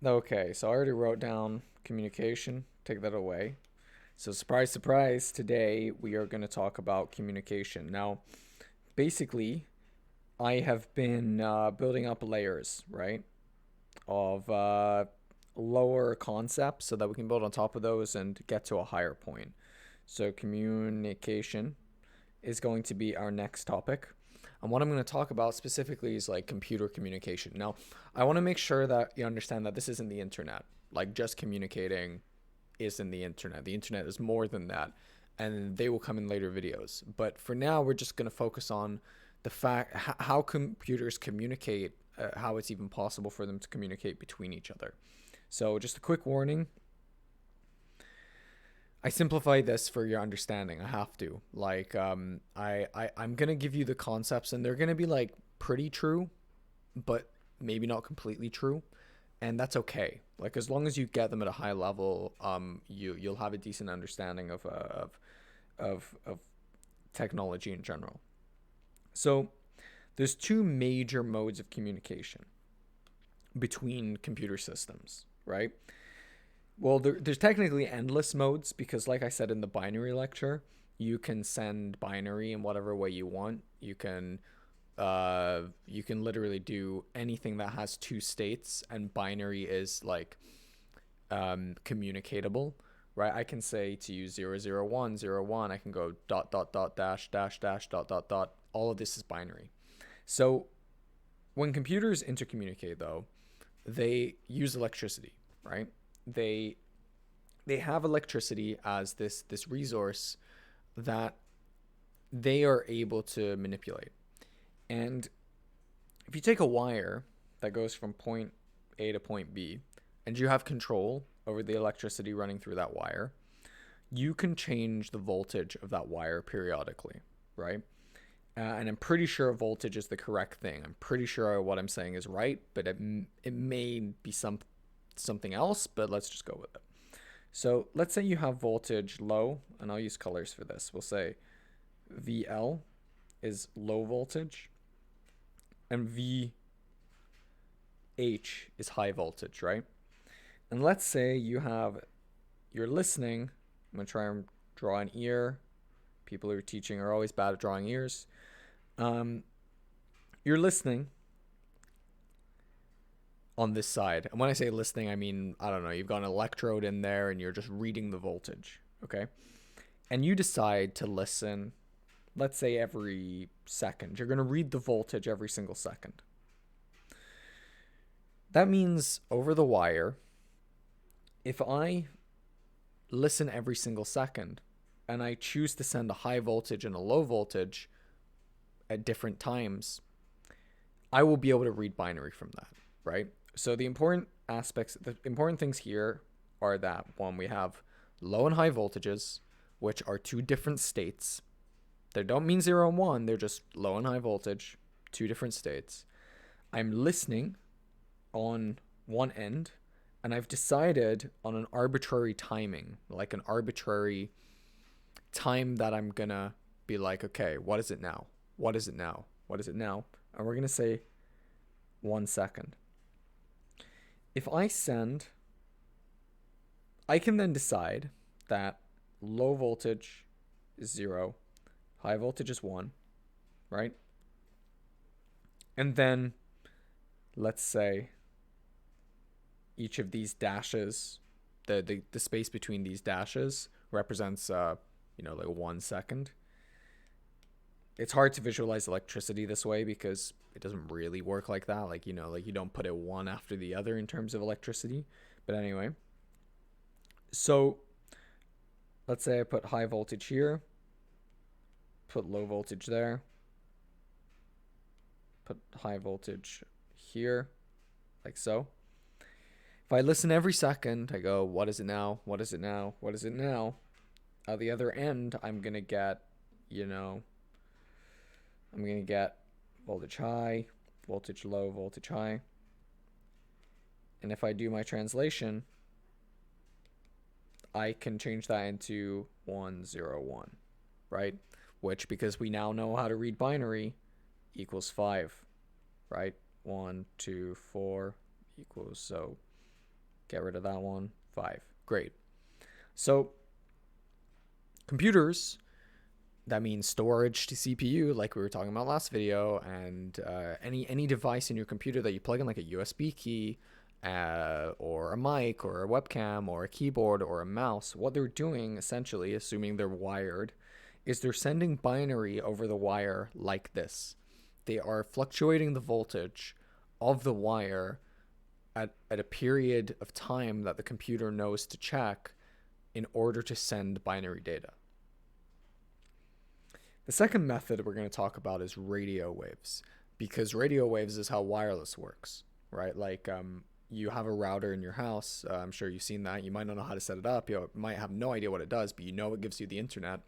Okay, so I already wrote down communication. Take that away. So, surprise, surprise, today we are going to talk about communication. Now, basically, I have been building up layers, right, of lower concepts so that we can build on top of those and get to a higher point. So, communication is going to be our next topic. And what I'm going to talk about specifically is like computer communication. Now, I want to make sure that you understand that this isn't the internet. Like just communicating isn't the internet. The internet is more than that. And they will come in later videos. But for now, we're just going to focus on the fact how computers communicate, how it's even possible for them to communicate between each other. So, just a quick warning, I simplify this for your understanding. I have to. Like, I'm gonna give you the concepts, and they're gonna be like pretty true, but maybe not completely true, and that's okay. Like, as long as you get them at a high level, you'll have a decent understanding of technology in general. So, there's two major modes of communication between computer systems, right? Well, there's technically endless modes because, like I said in the binary lecture, you can send binary in whatever way you want. You can literally do anything that has two states, and binary is like communicatable, right? I can say to you 001 0 1. I can go dot dot dot dash dash dash dot dot dot. All of this is binary. So when computers intercommunicate, though, they use electricity, right? They they have electricity as this resource that they are able to manipulate. And if you take a wire that goes from point A to point B and you have control over the electricity running through that wire, you can change the voltage of that wire periodically, right? And I'm pretty sure voltage is the correct thing. I'm pretty sure what I'm saying is right, but it may be something else, but let's just go with it. So let's say you have voltage low, and I'll use colors for this. We'll say VL is low voltage, and VH is high voltage, right? And let's say you're listening. I'm gonna try and draw an ear. People who are teaching are always bad at drawing ears. Um, you're listening on this side, and when I say listening, I mean I don't know. You've got an electrode in there, and you're just reading the voltage. Okay, and you decide to listen, let's say every second. You're going to read the voltage every single second. That means over the wire, if I listen every single second and I choose to send a high voltage and a low voltage at different times, I will be able to read binary from that, right? So the important things here are that one, we have low and high voltages, which are two different states. They don't mean 0 and 1, they're just low and high voltage, two different states. I'm listening on one end, and I've decided on an arbitrary timing, like an arbitrary time that I'm gonna be like, okay, what is it now? What is it now? What is it now? And we're gonna say 1 second. If I send, I can then decide that low voltage is 0, high voltage is 1, right? And then let's say each of these dashes, the space between these dashes represents like 1 second. It's hard to visualize electricity this way because it doesn't really work like that. Like you don't put it one after the other in terms of electricity. But anyway, so let's say I put high voltage here, put low voltage there, put high voltage here, like so. If I listen every second, I go, what is it now? What is it now? What is it now? At the other end, you know, I'm going to get voltage high, voltage low, voltage high. And if I do my translation, I can change that into 101, right? Which, because we now know how to read binary, equals 5, right? 1, 2, 4 equals so Get rid of that one. 5. Great. So computers, that means storage to CPU, like we were talking about last video, and any device in your computer that you plug in, like a USB key, or a mic, or a webcam, or a keyboard, or a mouse. What they're doing, essentially, assuming they're wired, is they're sending binary over the wire like this. They are fluctuating the voltage of the wire at a period of time that the computer knows to check in order to send binary data. The second method we're going to talk about is radio waves, because radio waves is how wireless works, right? Like you have a router in your house. I'm sure you've seen that. You might not know how to set it up. You might have no idea what it does, but you know it gives you the internet.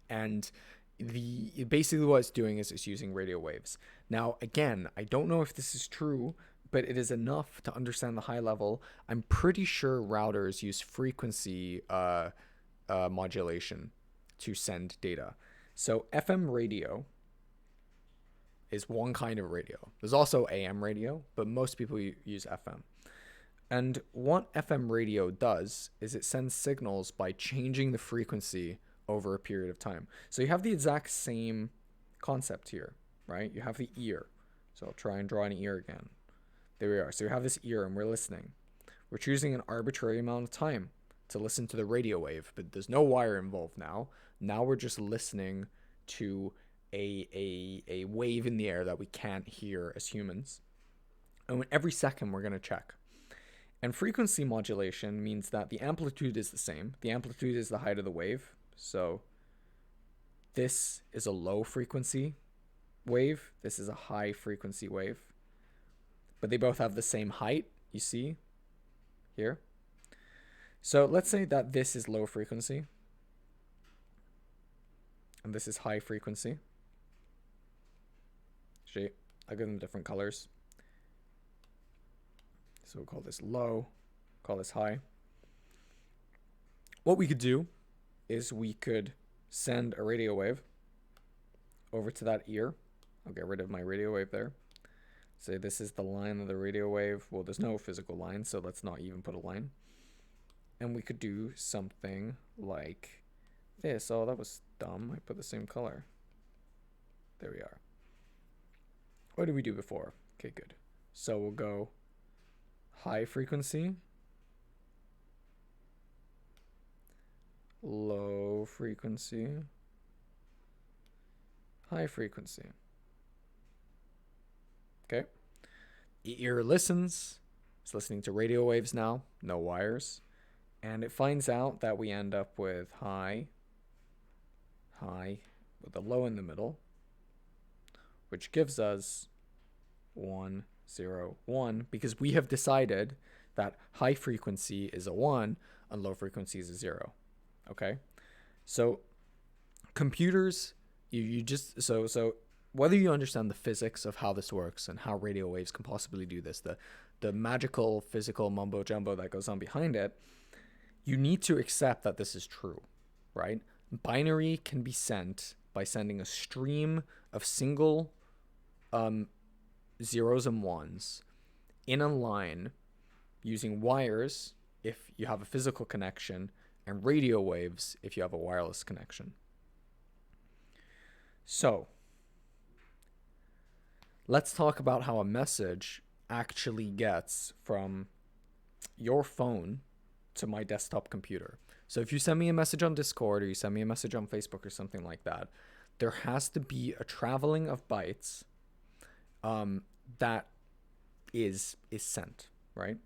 And basically what it's doing is it's using radio waves. Now, again, I don't know if this is true, but it is enough to understand the high level. I'm pretty sure routers use frequency modulation to send data. So FM radio is one kind of radio. There's also AM radio, but most people use FM. And what FM radio does is it sends signals by changing the frequency over a period of time. So you have the exact same concept here, right? You have the ear. So I'll try and draw an ear again. There we are. So we have this ear and we're listening. We're choosing an arbitrary amount of time to listen to the radio wave, but there's no wire involved now. Now we're just listening to a wave in the air that we can't hear as humans. And every second we're going to check. And frequency modulation means that the amplitude is the same. The amplitude is the height of the wave. So this is a low frequency wave. This is a high frequency wave. But they both have the same height, you see here. So let's say that this is low frequency and this is high frequency. Actually, I'll give them different colors. So we'll call this low, call this high. What we could do is we could send a radio wave over to that ear. I'll get rid of my radio wave there. Say this is the line of the radio wave. Well, there's no physical line, so let's not even put a line. And we could do something like this. Oh, that was dumb. I put the same color. There we are. What did we do before? Okay, good. So we'll go high frequency, low frequency, high frequency. Okay. Ear listens. It's listening to radio waves now, no wires. And it finds out that we end up with high, with a low in the middle, which gives us 1, 0, 1, because we have decided that high frequency is a 1 and low frequency is a 0. Okay? So computers, so whether you understand the physics of how this works and how radio waves can possibly do this, the magical physical mumbo jumbo that goes on behind it, you need to accept that this is true, right? Binary can be sent by sending a stream of single zeros and ones in a line using wires if you have a physical connection and radio waves if you have a wireless connection. So let's talk about how a message actually gets from your phone to my desktop computer. So if you send me a message on Discord or you send me a message on Facebook or something like that, there has to be a traveling of bytes that is sent, right?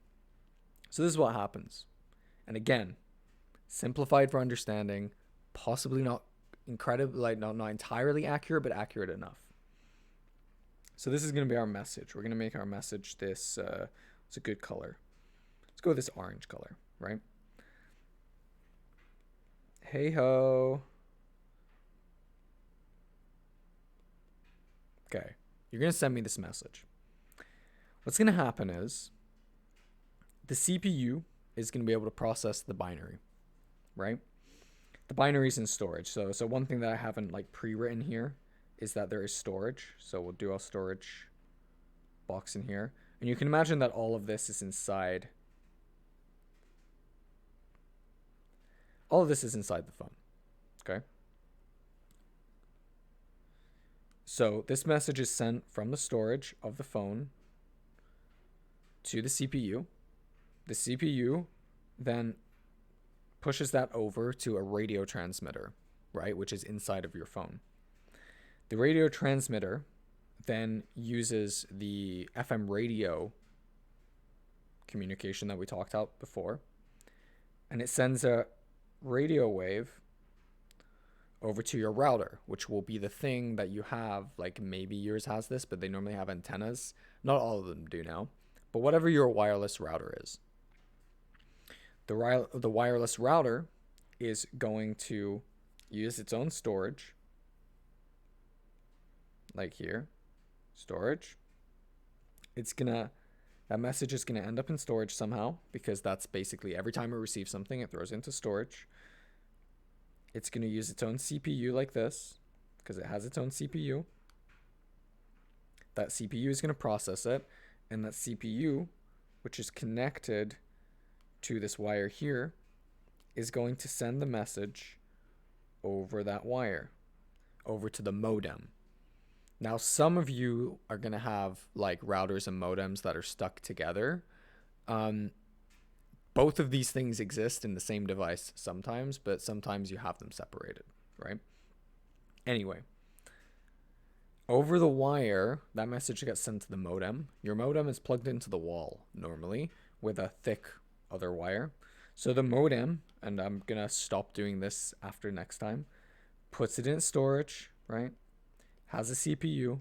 So this is what happens. And again, simplified for understanding, possibly not incredibly, like not entirely accurate, but accurate enough. So this is going to be our message. We're going to make our message this, it's a good color. Let's go with this orange color, right? Hey ho. Okay, you're going to send me this message. What's going to happen is the CPU is going to be able to process the binary, right? The binary is in storage. So one thing that I haven't like pre-written here is that there is storage. So we'll do our storage box in here. And you can imagine that all of this is inside All of this is inside the phone. Okay. So this message is sent from the storage of the phone to the CPU. The CPU then pushes that over to a radio transmitter, right, which is inside of your phone. The radio transmitter then uses the FM radio communication that we talked about before, and it sends a radio wave over to your router, which will be the thing that you have. Like, maybe yours has this, but they normally have antennas. Not all of them do now, but whatever your wireless router is. The wireless router is going to use its own storage, like here, storage. That message is gonna end up in storage somehow, because that's basically every time it receives something, it throws it into storage. It's gonna use its own CPU like this, because it has its own CPU. That CPU is gonna process it, and that CPU, which is connected to this wire here, is going to send the message over that wire, over to the modem. Now, some of you are going to have like routers and modems that are stuck together. Both of these things exist in the same device sometimes, but sometimes you have them separated, right? Anyway, over the wire, that message gets sent to the modem. Your modem is plugged into the wall normally with a thick other wire. So the modem, and I'm going to stop doing this after next time, puts it in storage, right? Has a CPU,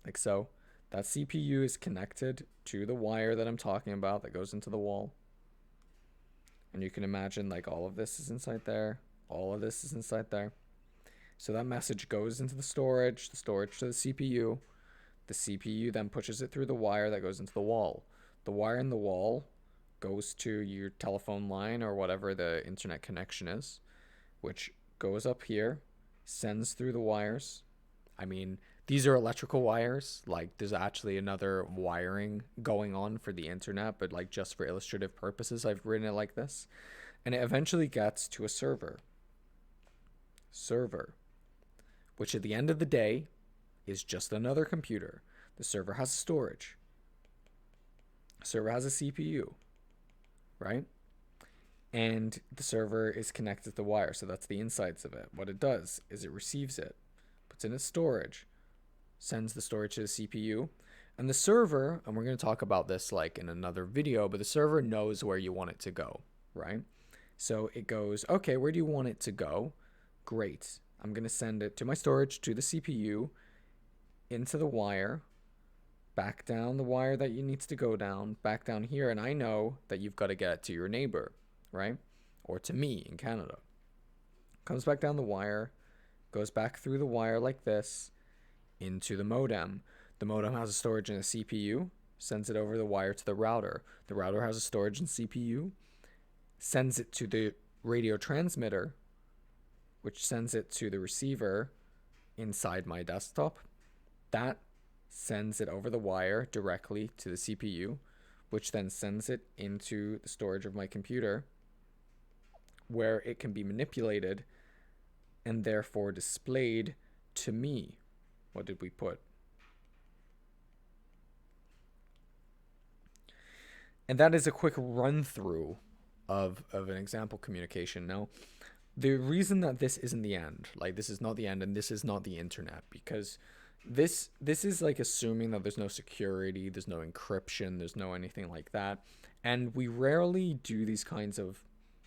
like so. That CPU is connected to the wire that I'm talking about that goes into the wall. And you can imagine like all of this is inside there. All of this is inside there. So that message goes into the storage to the CPU. The CPU then pushes it through the wire that goes into the wall. The wire in the wall goes to your telephone line or whatever the internet connection is, which goes up here, sends through the wires. I mean, these are electrical wires. Like, there's actually another wiring going on for the internet, but like just for illustrative purposes, I've written it like this. And it eventually gets to a server, which at the end of the day is just another computer. The server has storage. The server has a CPU, right? And the server is connected to the wire, so that's the insides of it. What it does is it receives it, puts in its storage, sends the storage to the CPU, and the server, and we're going to talk about this like in another video, but the server knows where you want it to go, right? So it goes, okay, where do you want it to go? Great. I'm going to send it to my storage, to the CPU, into the wire, back down the wire that it needs to go down, back down here, and I know that you've got to get it to your neighbor, right? Or to me in Canada. Comes back down the wire, goes back through the wire like this, into the modem. The modem has a storage in a CPU, sends it over the wire to the router. The router has a storage in CPU, sends it to the radio transmitter, which sends it to the receiver inside my desktop. That sends it over the wire directly to the CPU, which then sends it into the storage of my computer, where it can be manipulated and therefore displayed to me. What did we put? And that is a quick run through of an example communication. Now, the reason that this isn't the end, like this is not the end and this is not the internet, because this is like assuming that there's no security, there's no encryption, there's no anything like that. And we rarely do these kinds of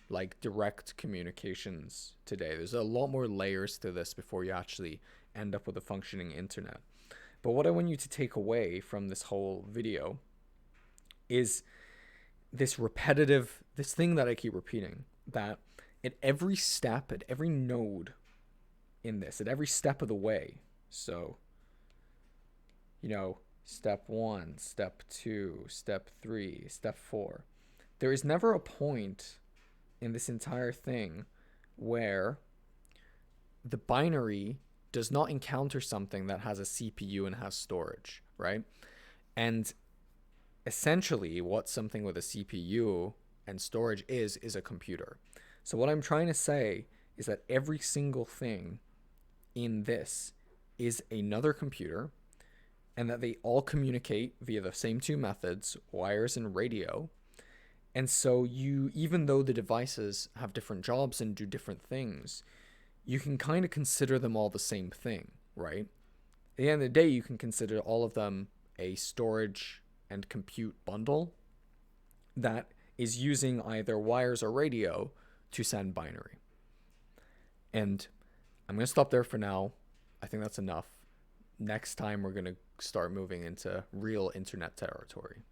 like direct communications today. There's a lot more layers to this before you actually end up with a functioning internet. But what I want you to take away from this whole video is this thing that I keep repeating, that at every step, at every node in this, at every step of the way, so, you know, step 1, step 2, step 3, step 4, there is never a point in this entire thing where the binary does not encounter something that has a CPU and has storage, right? And essentially what something with a CPU and storage is a computer. So what I'm trying to say is that every single thing in this is another computer, and that they all communicate via the same two methods, wires and radio. And so even though the devices have different jobs and do different things, you can kind of consider them all the same thing, right? At the end of the day, you can consider all of them a storage and compute bundle that is using either wires or radio to send binary. And I'm going to stop there for now. I think that's enough. Next time, we're going to start moving into real internet territory.